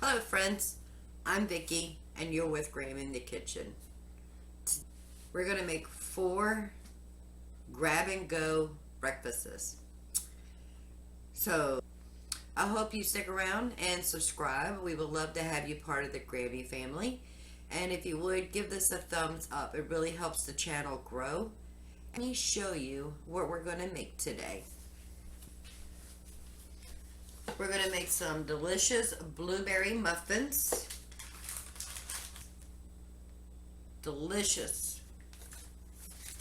Hello friends, I'm Vicki and you're with Graham in the kitchen. We're going to make 4 grab and go breakfasts. So I hope you stick around and subscribe. We would love to have you part of the Gravy family. And if you would, give this a thumbs up. It really helps the channel grow. Let me show you what we're going to make today. We're going to make some delicious blueberry muffins. Delicious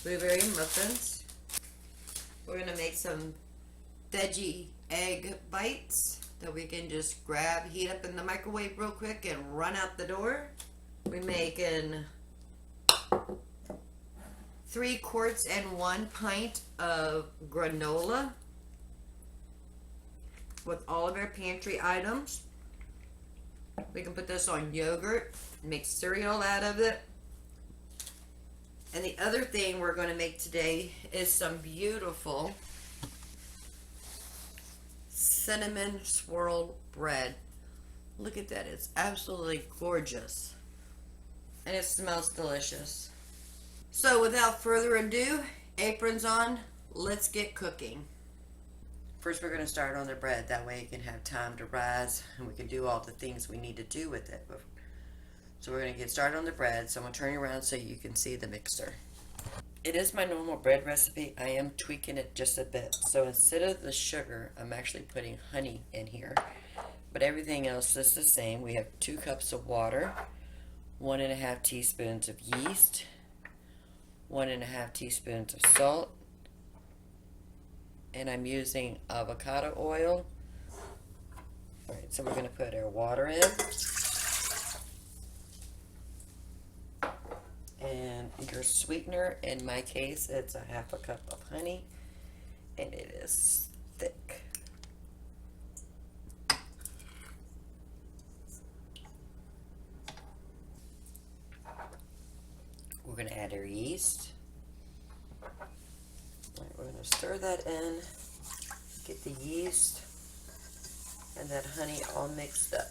blueberry muffins. We're going to make some veggie egg bites that we can just grab, heat up in the microwave real quick and run out the door. We're making 3 quarts and 1 pint of granola with all of our pantry items. We can put this on yogurt, make cereal out of it. And the other thing we're going to make today is some beautiful cinnamon swirl bread. Look at that, it's absolutely gorgeous. And it smells delicious. So without further ado, aprons on, let's get cooking. First we're going to start on the bread, that way it can have time to rise and we can do all the things we need to do with it. So we're going to get started on the bread, so I'm going to turn you around so you can see the mixer. It is my normal bread recipe. I am tweaking it just a bit. So instead of the sugar, I'm actually putting honey in here. But everything else is the same. We have 2 cups of water, 1.5 teaspoons of yeast, 1.5 teaspoons of salt, and I'm using avocado oil. Alright, so we're going to put our water in. And your sweetener, in my case, it's 1/2 cup of honey, and it is thick. We're going to add our yeast. All right, we're going to stir that in, get the yeast and that honey all mixed up.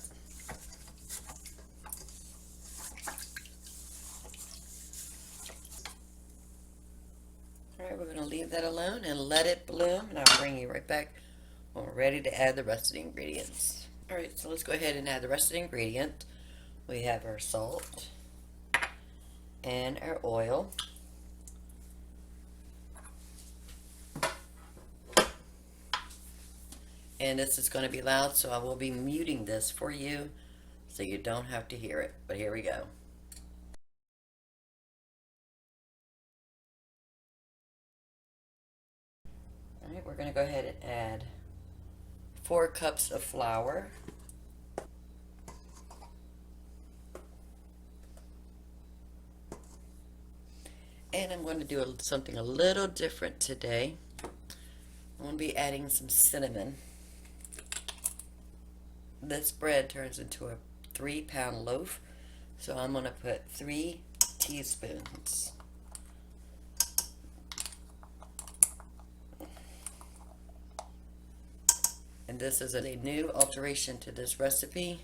Alright, we're going to leave that alone and let it bloom, and I'll bring you right back when we're ready to add the rest of the ingredients. Alright, so let's go ahead and add the rest of the ingredient. We have our salt and our oil. And this is going to be loud, so I will be muting this for you so you don't have to hear it. But here we go. Alright, we're going to go ahead and add 4 cups of flour. And I'm going to do something a little different today. I'm going to be adding some cinnamon. This bread turns into a 3-pound loaf, so I'm going to put 3 teaspoons. And this is a new alteration to this recipe,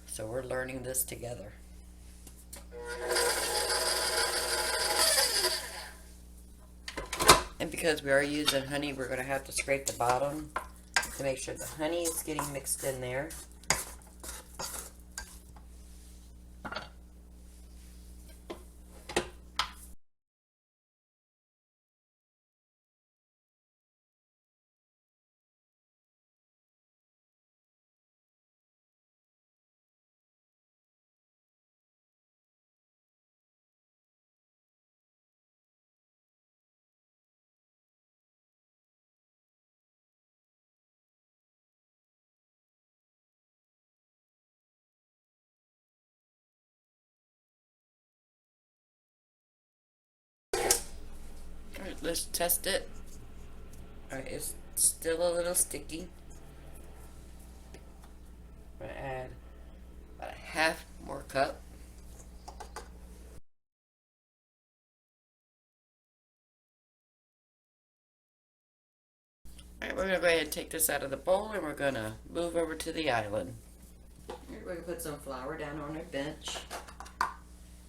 so we're learning this together. And because we are using honey, we're going to have to scrape the bottom to make sure the honey is getting mixed in there. Alright, let's test it. Alright, it's still a little sticky. I'm going to add about 1/2 more cup. Alright, we're going to go ahead and take this out of the bowl and we're going to move over to the island. we're going to put some flour down on our bench.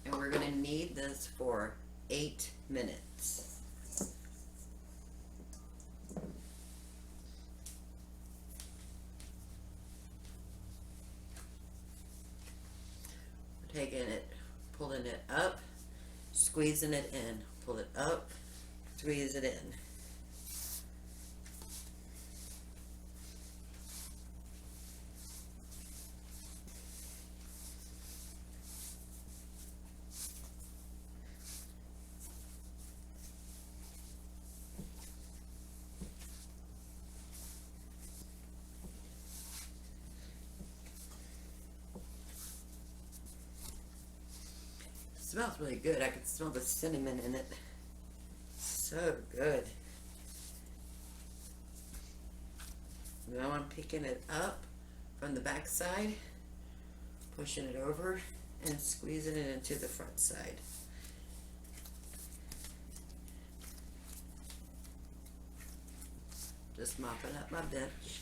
And we're going to knead this for 8 minutes. We're taking it, pulling it up, squeezing it in. Pull it up, squeeze it in. It smells really good. I can smell the cinnamon in it. So good. Now I'm picking it up from the back side, pushing it over, and squeezing it into the front side. Just mopping up my bench.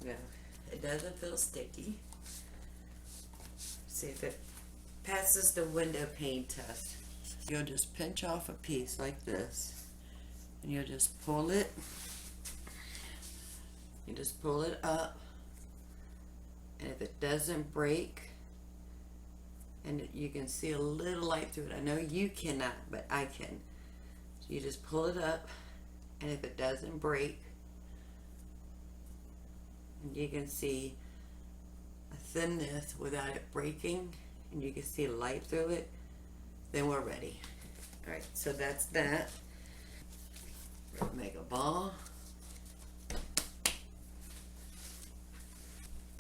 Now, it doesn't feel sticky. See if it passes the window pane test. You'll just pinch off a piece like this, and you'll just pull it. You just pull it up, and if it doesn't break, and you can see a little light through it. I know you cannot, but I can. So you just pull it up, and if it doesn't break, and you can see a thinness without it breaking, and you can see light through it, then we're ready. All right, so that's that. We're gonna make a ball.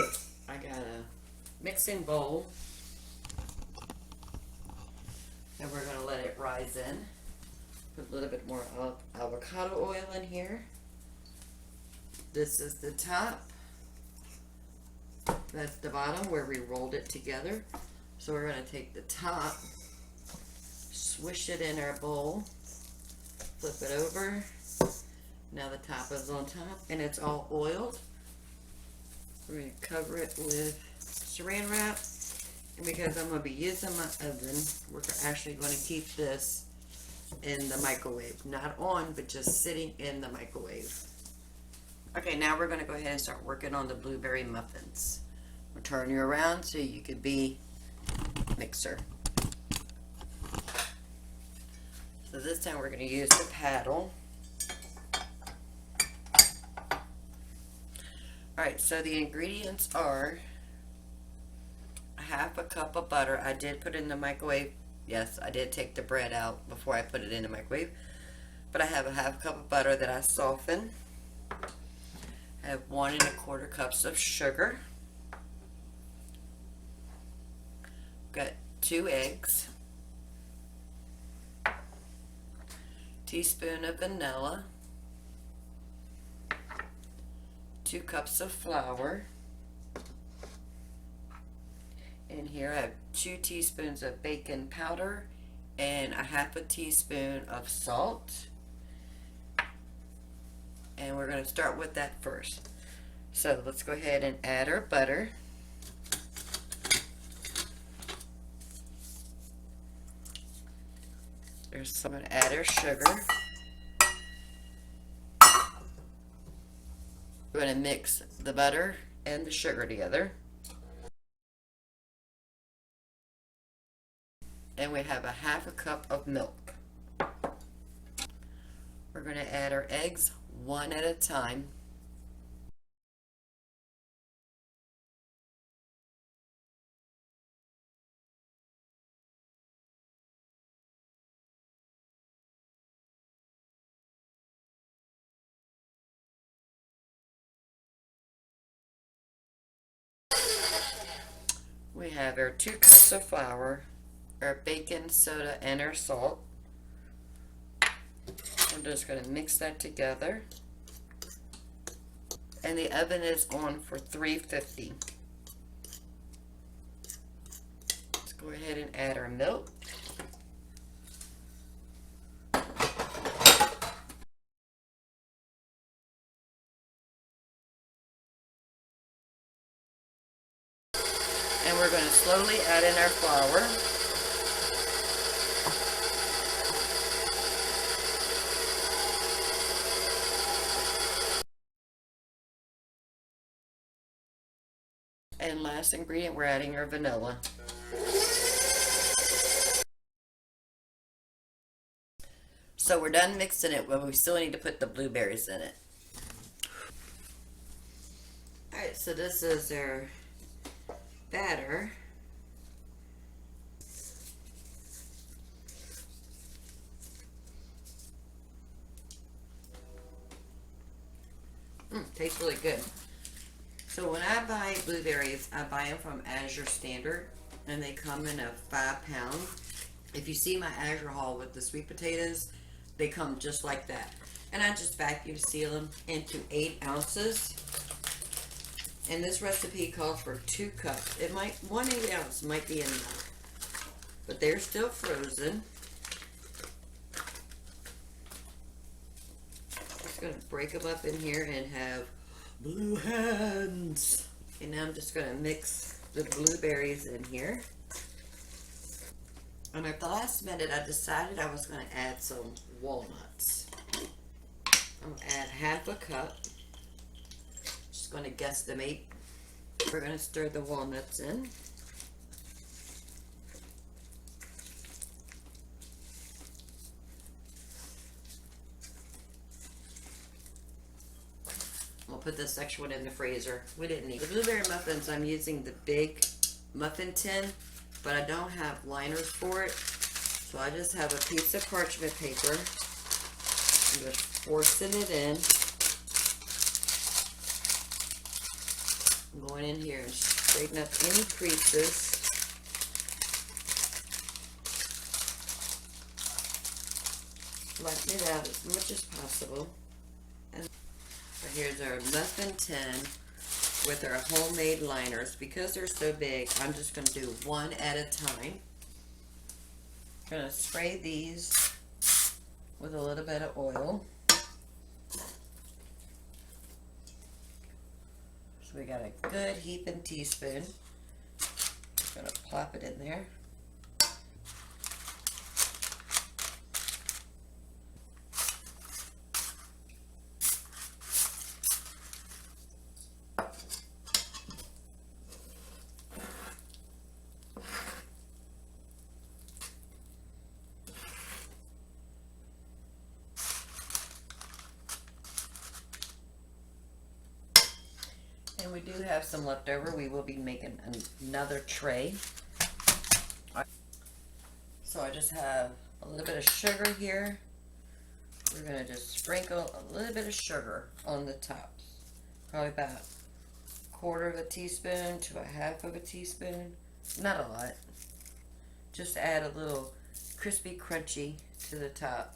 I got a mixing bowl, and we're gonna let it rise in. Put a little bit more avocado oil in here. This is the top. That's the bottom where we rolled it together. So we're going to take the top, swish it in our bowl, flip it over. Now the top is on top and it's all oiled. We're going to cover it with saran wrap. And because I'm going to be using my oven, we're actually going to keep this in the microwave. Not on, but just sitting in the microwave. Okay, now we're going to go ahead and start working on the blueberry muffins. We'll turn you around so you could be mixer. So this time we're going to use the paddle. Alright, so the ingredients are a half a cup of butter. I did put it in the microwave. Yes, I did take the bread out before I put it in the microwave. But I have a half cup of butter that I softened. I have 1 1/4 cups of sugar. Got 2 eggs. Teaspoon of vanilla. 2 cups of flour. And here I have 2 teaspoons of baking powder and a half a teaspoon of salt. And we're going to start with that first. So let's go ahead and add our butter. I'm going to add our sugar. We're going to mix the butter and the sugar together. And we have a half a cup of milk. We're going to add our eggs one at a time. We have our 2 cups of flour, our baking soda, and our salt. I'm just going to mix that together. And the oven is on for 350. Let's go ahead and add our milk. And we're going to slowly add in our flour. And last ingredient, we're adding our vanilla. So we're done mixing it, but we still need to put the blueberries in it. Alright, so this is our batter. Tastes really good. So when I buy blueberries, I buy them from Azure Standard, and they come in a 5-pound. If you see my Azure haul with the sweet potatoes, they come just like that. And I just vacuum seal them into 8 ounces. And this recipe calls for 2 cups. It might, 1 8-ounce might be enough, but they're still frozen. Just gonna break them up in here and have blue hands. And now I'm just gonna mix the blueberries in here. And at the last minute, I decided I was gonna add some walnuts. I'm gonna add half a cup. Just gonna guesstimate. We're gonna stir the walnuts in. We'll put this extra one in the freezer. We didn't need the blueberry muffins. I'm using the big muffin tin, but I don't have liners for it. So I just have a piece of parchment paper. I'm just forcing it in. I'm going in here and straighten up any creases. Flatten it out as much as possible. And here's our muffin tin with our homemade liners. Because they're so big, I'm just going to do one at a time. I'm going to spray these with a little bit of oil. So we got a good heaping teaspoon. Just going to plop it in there. And we do have some left over. We will be making another tray. So I just have a little bit of sugar here. We're going to just sprinkle a little bit of sugar on the tops. Probably about 1/4 of a teaspoon to a 1/2 of a teaspoon. Not a lot. Just to add a little crispy crunchy to the top.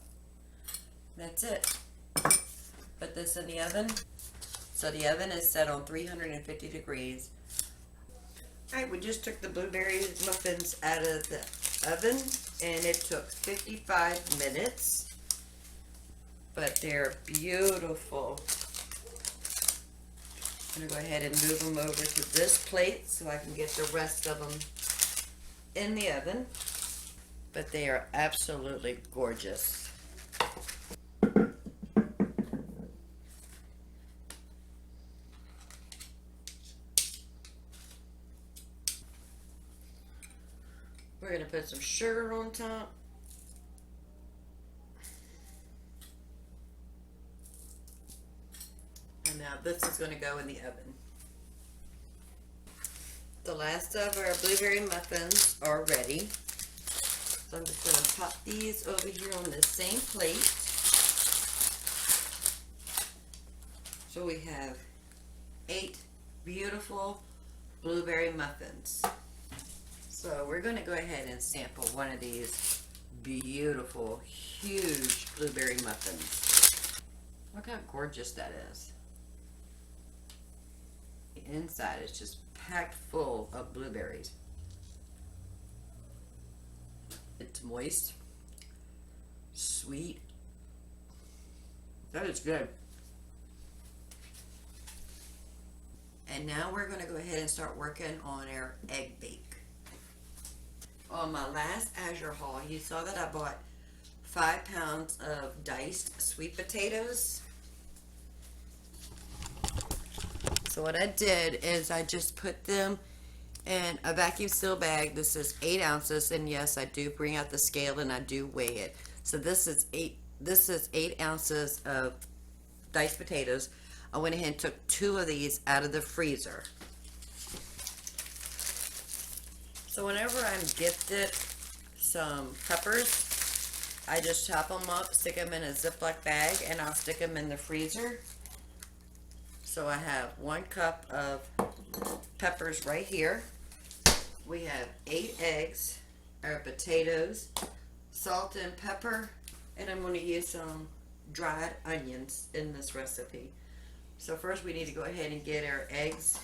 That's it. Put this in the oven. So the oven is set on 350 degrees. Alright, we just took the blueberry muffins out of the oven, and it took 55 minutes. But they're beautiful. I'm going to go ahead and move them over to this plate so I can get the rest of them in the oven. But they are absolutely gorgeous. We're going to put some sugar on top. And now this is going to go in the oven. The last of our blueberry muffins are ready. So I'm just going to pop these over here on the same plate. So we have 8 beautiful blueberry muffins. So we're going to go ahead and sample one of these beautiful, huge blueberry muffins. Look how gorgeous that is. The inside is just packed full of blueberries. It's moist, sweet. That is good. And now we're going to go ahead and start working on our egg bake. On my last Azure haul, you saw that I bought 5 pounds of diced sweet potatoes. So what I did is I just put them in a vacuum seal bag. This is 8 ounces, and yes, I do bring out the scale and I do weigh it. So this is 8 ounces of diced potatoes. I went ahead and took 2 of these out of the freezer. So whenever I'm gifted some peppers, I just chop them up, stick them in a Ziploc bag, and I'll stick them in the freezer. So I have 1 cup of peppers right here. We have 8 eggs, our potatoes, salt and pepper, and I'm going to use some dried onions in this recipe. So first we need to go ahead and get our eggs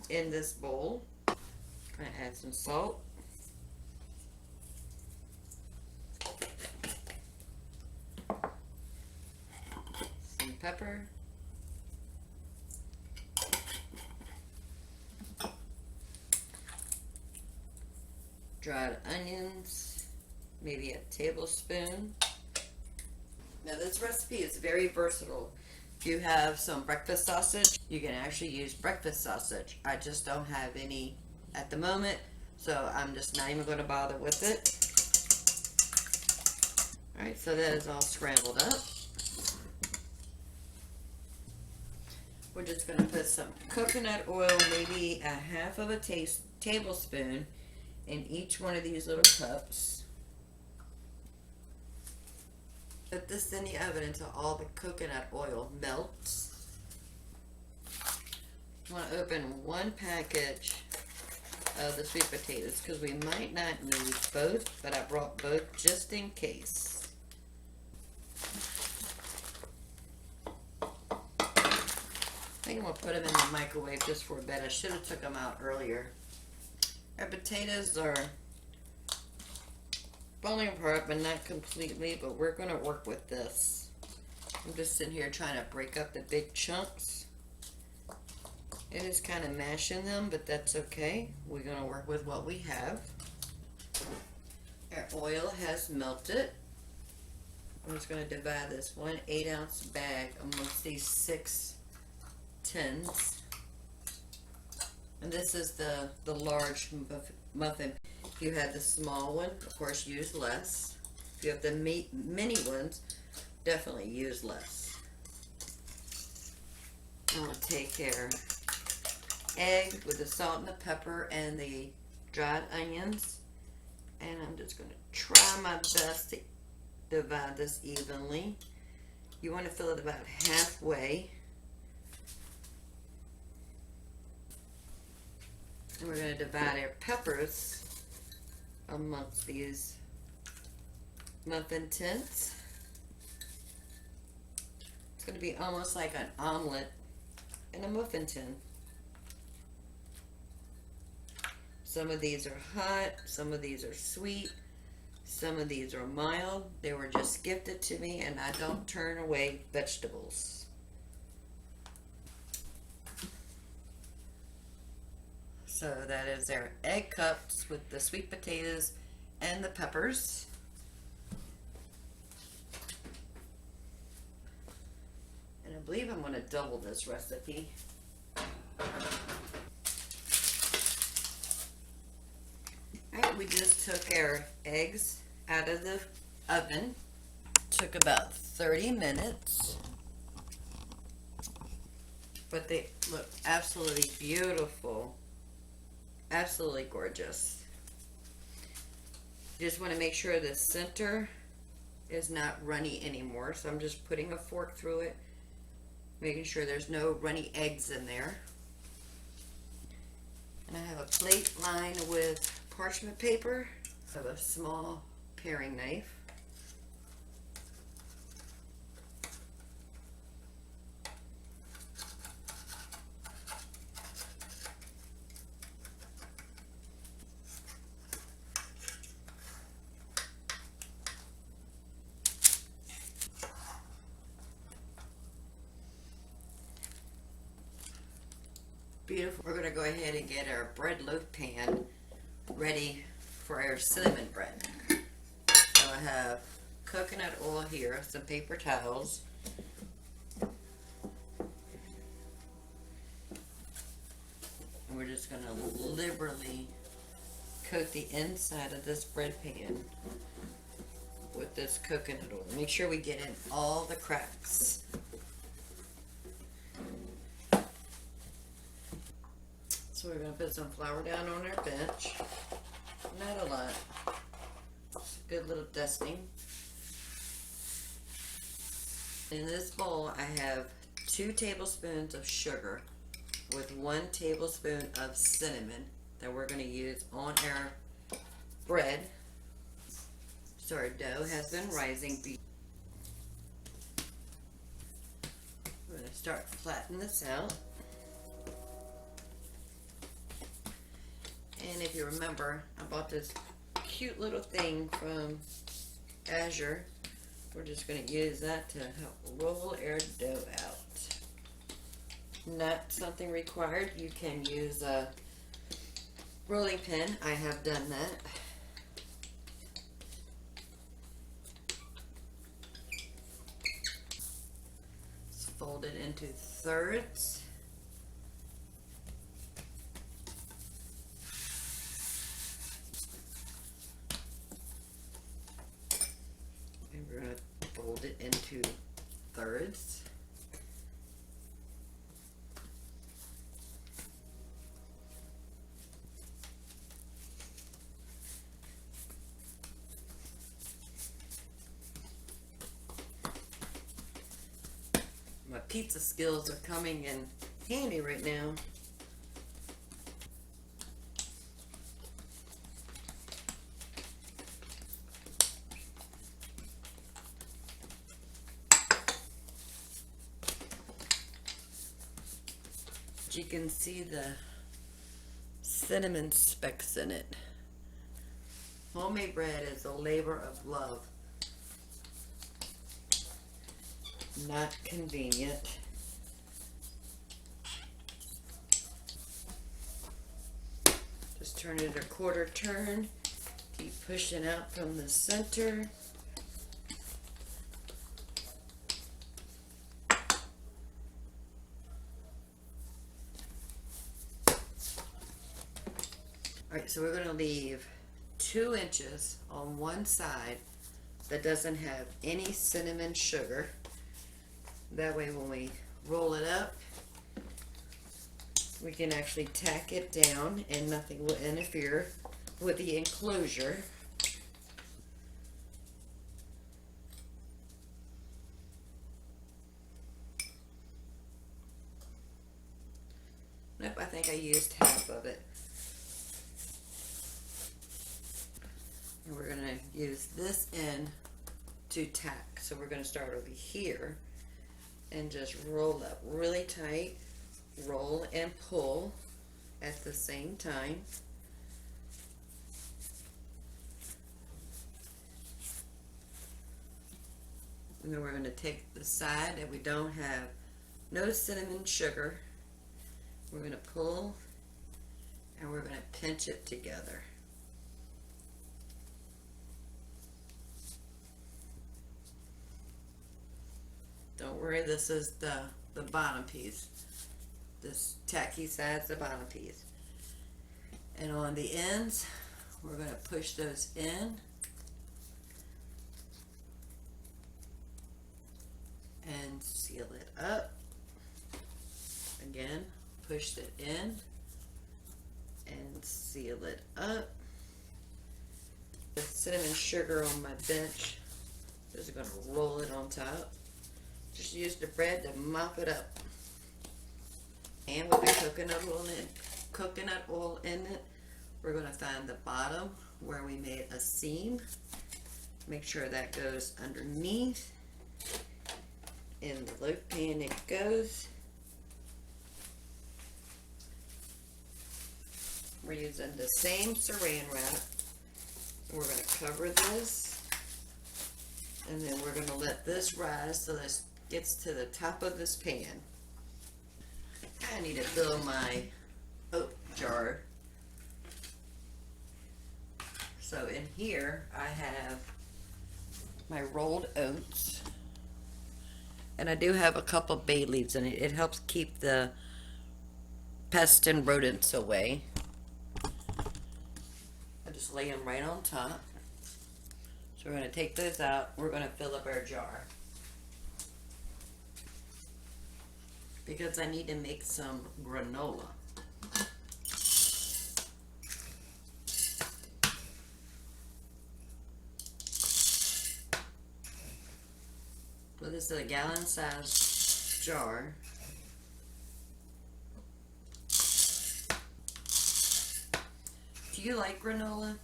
in this bowl. I'm going to add some salt. Some pepper. Dried onions, maybe a tablespoon. Now this recipe is very versatile. If you have some breakfast sausage, you can actually use breakfast sausage. I just don't have any at the moment, so I'm just not even going to bother with it. Alright, so that is all scrambled up. We're just going to put some coconut oil, maybe a half of a tablespoon in each one of these little cups. Put this in the oven until all the coconut oil melts. I want to open 1 package of the sweet potatoes because we might not need both, but I brought both just in case. I think I'm going to put them in the microwave just for a bit. I should have took them out earlier. Our potatoes are falling apart, but not completely, but we're going to work with this. I'm just sitting here trying to break up the big chunks. It is kind of mashing them, but that's okay. We're going to work with what we have. Our oil has melted. I'm just going to divide this 1 8-ounce bag amongst these 6 tins. And this is the large muffin. If you have the small one, of course, use less. If you have the mini ones, definitely use less. I'm going to take our egg with the salt and the pepper and the dried onions. And I'm just going to try my best to divide this evenly. You want to fill it about halfway. And we're going to divide our peppers amongst these muffin tins. It's going to be almost like an omelet in a muffin tin. Some of these are hot, some of these are sweet, some of these are mild. They were just gifted to me, and I don't turn away vegetables. So that is our egg cups with the sweet potatoes and the peppers. And I believe I'm going to double this recipe. Alright, we just took our eggs out of the oven. Took about 30 minutes. But they look absolutely beautiful. Absolutely gorgeous. You just want to make sure the center is not runny anymore. So I'm just putting a fork through it, making sure there's no runny eggs in there. And I have a plate lined with parchment paper. I have a small paring knife. Beautiful. We're going to go ahead and get our bread loaf pan ready for our cinnamon bread. So I have coconut oil here, some paper towels. And we're just going to liberally coat the inside of this bread pan with this coconut oil. Make sure we get in all the cracks. So we're going to put some flour down on our bench. Not a lot. Just a good little dusting. In this bowl I have 2 tablespoons of sugar with 1 tablespoon of cinnamon that we're going to use on our bread. So our dough has been rising. We're going to start flattening this out. And if you remember, I bought this cute little thing from Azure. We're just going to use that to help roll our dough out. Not something required. You can use a rolling pin. I have done that. Let's fold it into thirds. And we're going to fold it into thirds. My pizza skills are coming in handy right now. You can see the cinnamon specks in it. Homemade bread is a labor of love. Not convenient. Just turn it a quarter turn. Keep pushing out from the center. Alright, so we're going to leave 2 inches on one side that doesn't have any cinnamon sugar. That way when we roll it up, we can actually tack it down and nothing will interfere with the enclosure. Nope, I think I used half of it. And we're going to use this end to tack. So we're going to start over here and just roll up really tight. Roll and pull at the same time. And then we're going to take the side that we don't have no cinnamon sugar. We're going to pull and we're going to pinch it together. Don't worry, this is the bottom piece. This tacky side's the bottom piece. And on the ends, we're going to push those in. And seal it up. Again, push it in. And seal it up. The cinnamon sugar on my bench. Just going to roll it on top. Just use the bread to mop it up. And with the coconut oil in it, we're going to find the bottom where we made a seam. Make sure that goes underneath. In the loaf pan it goes. We're using the same saran wrap. We're going to cover this. And then we're going to let this rise so this gets to the top of this pan. I need to fill my oat jar. So in here I have my rolled oats, and I do have a couple bay leaves in it. It helps keep the pests and rodents away. I just lay them right on top. So we're going to take those out. We're going to fill up our jar, because I need to make some granola. So this is a gallon size jar. Do you like granola?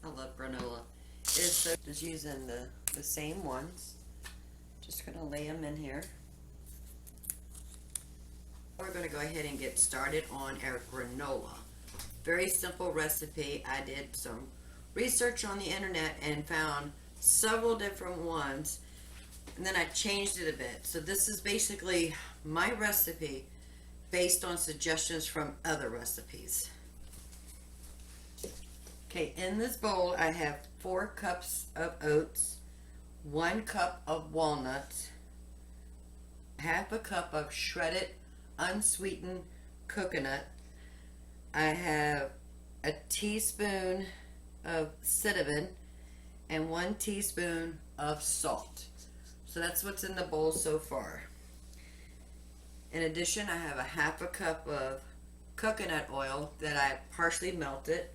I love granola. It's so just using the same ones. Just gonna lay them in here. We're gonna go ahead and get started on our granola. Very simple recipe. I did some research on the internet and found several different ones, and then I changed it a bit. So this is basically my recipe based on suggestions from other recipes. Okay, in this bowl I have 4 cups of oats, 1 cup of walnuts, half a cup of shredded unsweetened coconut. I have a teaspoon of cinnamon and 1 teaspoon of salt. So that's what's in the bowl so far. In addition, I have a half a cup of coconut oil that I partially melted,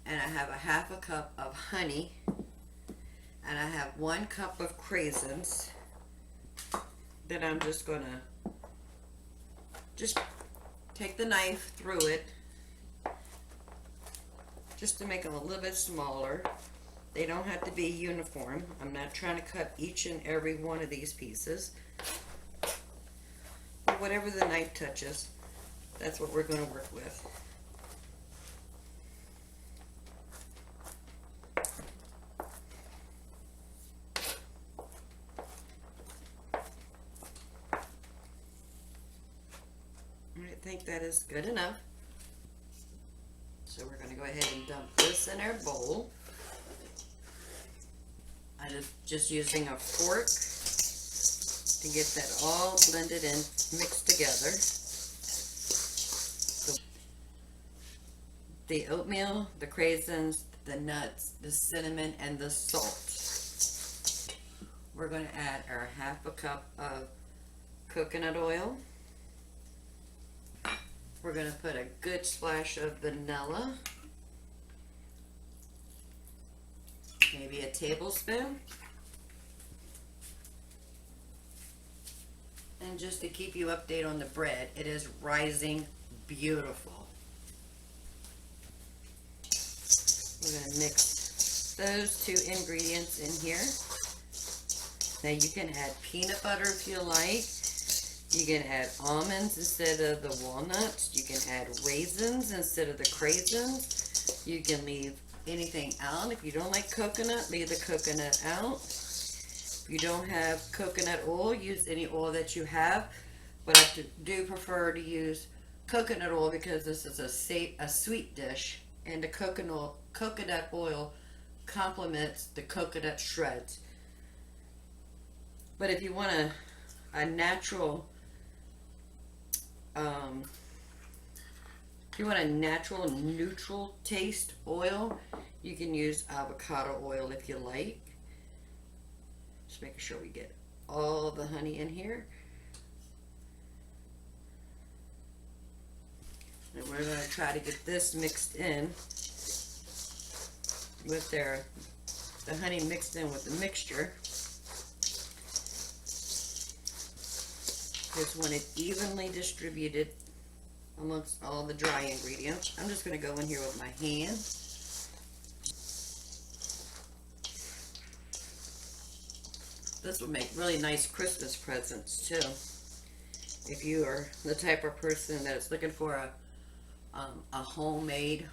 and I have a half a cup of honey, and I have 1 cup of craisins that I'm just gonna take the knife through it just to make them a little bit smaller. They don't have to be uniform. I'm not trying to cut each and every one of these pieces. But whatever the knife touches, that's what we're going to work with. I think that is good enough. So we're going to go ahead and dump this in our bowl. I'm just using a fork to get that all blended and mixed together. The oatmeal, the craisins, the nuts, the cinnamon, and the salt. We're going to add our half a cup of coconut oil. We're going to put a good splash of vanilla, maybe a tablespoon. And just to keep you updated on the bread, it is rising beautiful. We're going to mix those 2 ingredients in here. Now you can add peanut butter if you like. You can add almonds instead of the walnuts. You can add raisins instead of the craisins. You can leave anything out. If you don't like coconut, leave the coconut out. If you don't have coconut oil, use any oil that you have. But I do prefer to use coconut oil because this is a sweet dish, and the coconut oil complements the coconut shreds. But if you want a natural if you want a natural neutral taste oil, you can use avocado oil if you like. Just making sure we get all the honey in here. And we're going to try to get this mixed in with the honey mixed in with the mixture. Just want it evenly distributed amongst all the dry ingredients. I'm just going to go in here with my hand. This would make really nice Christmas presents too. If you are the type of person that is looking for a homemade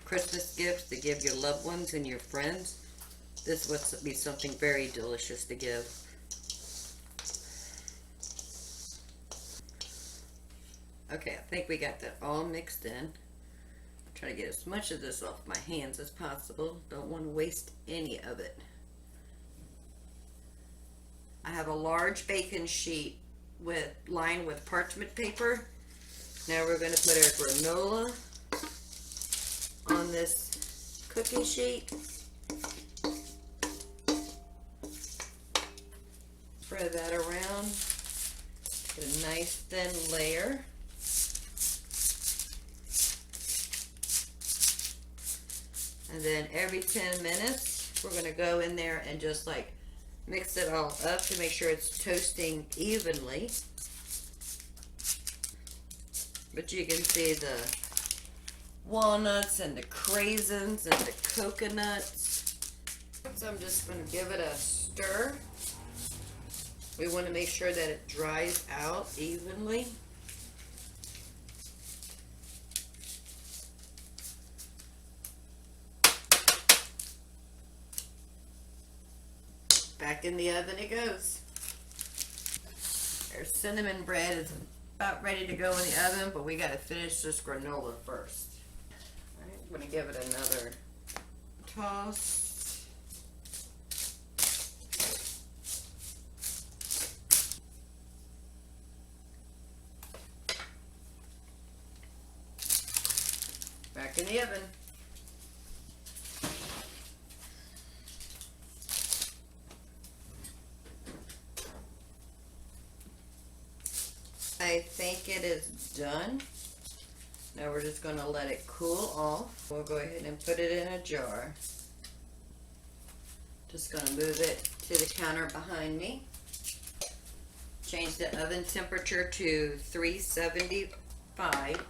Christmas gift to give your loved ones and your friends, this would be something very delicious to give. Okay, I think we got that all mixed in. Try to get as much of this off my hands as possible. Don't want to waste any of it. I have a large baking sheet lined with parchment paper. Now we're going to put our granola on this cookie sheet. Spread that around. Get a nice thin layer. And then every 10 minutes, we're going to go in there and just like mix it all up to make sure it's toasting evenly. But you can see the walnuts and the craisins and the coconuts. So I'm just going to give it a stir. We want to make sure that it dries out evenly. Back in the oven it goes. Our cinnamon bread is about ready to go in the oven, but we got to finish this granola first. All right, I'm going to give it another toss. Back in the oven. I think it is done. Now we're just going to let it cool off. We'll go ahead and put it in a jar. Just going to move it to the counter behind me. Change the oven temperature to 375.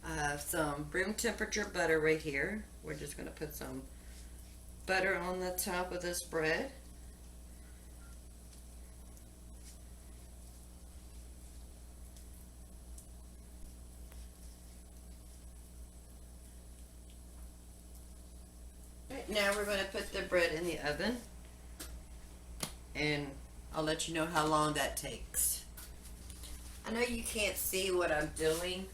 I have some room temperature butter right here. We're just going to put some butter on the top of this bread. Now we're going to put the bread in the oven, and I'll let you know how long that takes. I know you can't see what I'm doing,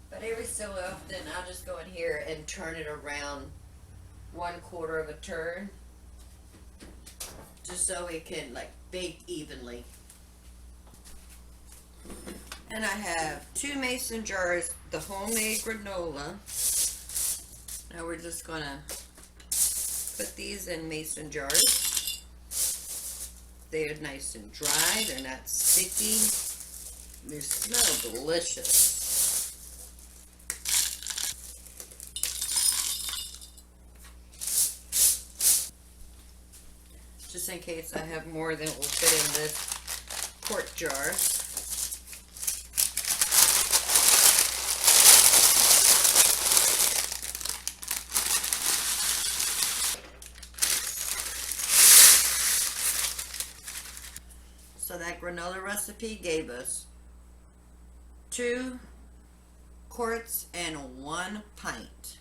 but every so often I'll just go in here and turn it around 1/4 of a turn, just so it can like bake evenly. And I have 2 mason jars, the homemade granola. Now we're just gonna put these in mason jars. They're nice and dry, they're not sticky. They smell delicious. Just in case I have more than will fit in this quart jar. So that granola recipe gave us 2 quarts and 1 pint.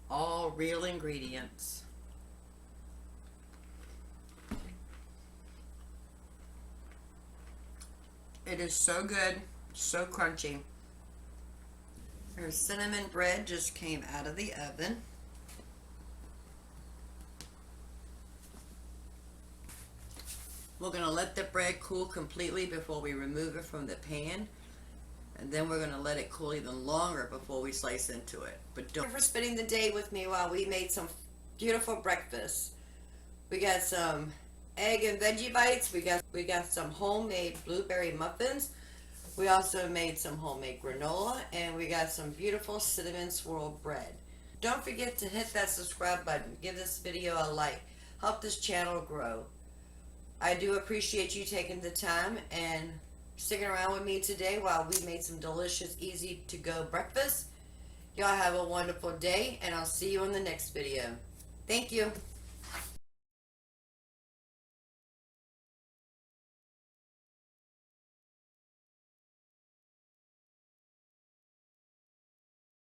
All real ingredients. It is so good, so crunchy. Our cinnamon bread just came out of the oven. We're going to let the bread cool completely before we remove it from the pan. And then we're going to let it cool even longer before we slice into it. But don't for spending the day with me while we made some beautiful breakfast. We got some egg and veggie bites. We got some homemade blueberry muffins. We also made some homemade granola, and we got some beautiful cinnamon swirl bread. Don't forget to hit that subscribe button. Give this video a like. Help this channel grow. I do appreciate you taking the time and sticking around with me today while we made some delicious, easy to go breakfast. Y'all have a wonderful day, and I'll see you in the next video. Thank you.